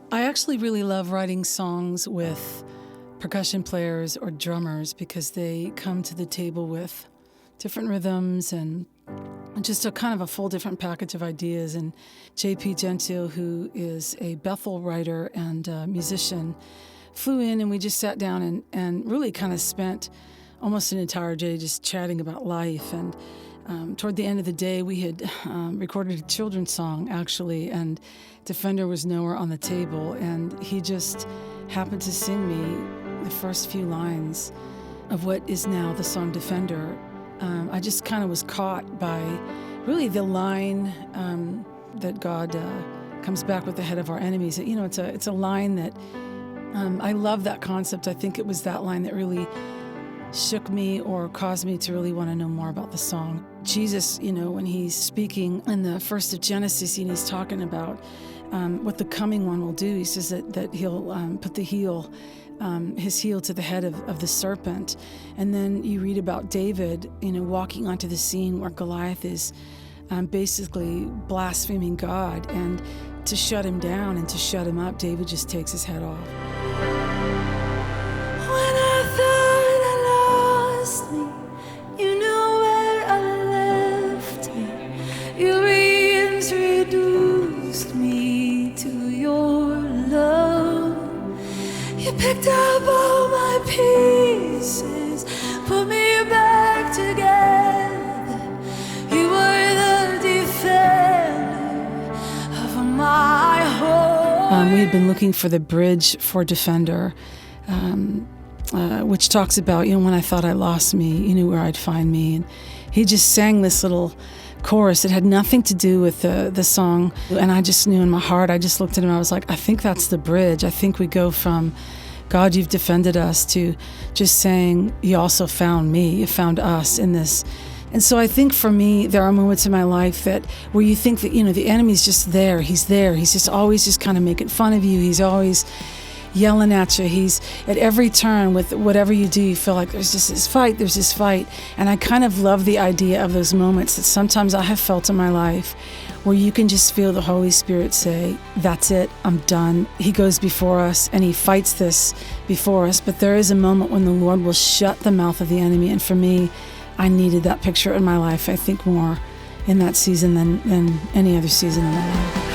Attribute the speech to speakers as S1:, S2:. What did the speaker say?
S1: I actually really love writing songs with percussion players or drummers because they come to the table with different rhythms and just a kind of a full different package of ideas. And J.P. Gentile, who is a Bethel writer and musician, flew in and we just sat down and really kind of spent almost an entire day just chatting about life. And toward the end of the day, we had recorded a children's song, actually, and Defender was nowhere on the table. And he just happened to sing me the first few lines of what is now the song Defender. I just kind of was caught by really the line that God comes back with the head of our enemies. You know, it's a line that I love that concept. I think it was that line that really shook me or caused me to really want to know more about the song. Jesus, you know, when he's speaking in the first of Genesis and he's talking about what the coming one will do, he says that he'll put the heel, his heel to the head of the serpent. And then you read about David, you know, walking onto the scene where Goliath is basically blaspheming God. And to shut him down and to shut him up, David just takes his head off.
S2: You picked up all my pieces, put me back together. You were the defender of my heart.
S1: We had been looking for the bridge for Defender, which talks about, you know, when I thought I lost me, you knew where I'd find me. And he just sang this little chorus. It had nothing to do with the song. And I just knew in my heart, I just looked at him, I was like, I think that's the bridge. I think we go from, God, you've defended us, to just saying, you also found me, you found us in this. And so I think for me, there are moments in my life that where you think that, you know, the enemy's just there. He's just always just kind of making fun of you. He's always yelling at you. He's at every turn with whatever you do, you feel like there's this fight. And I kind of love the idea of those moments that sometimes I have felt in my life where you can just feel the Holy Spirit say, that's it, I'm done. He goes before us and he fights this before us. But there is a moment when the Lord will shut the mouth of the enemy. And for me, I needed that picture in my life, I think, more in that season than any other season in my life.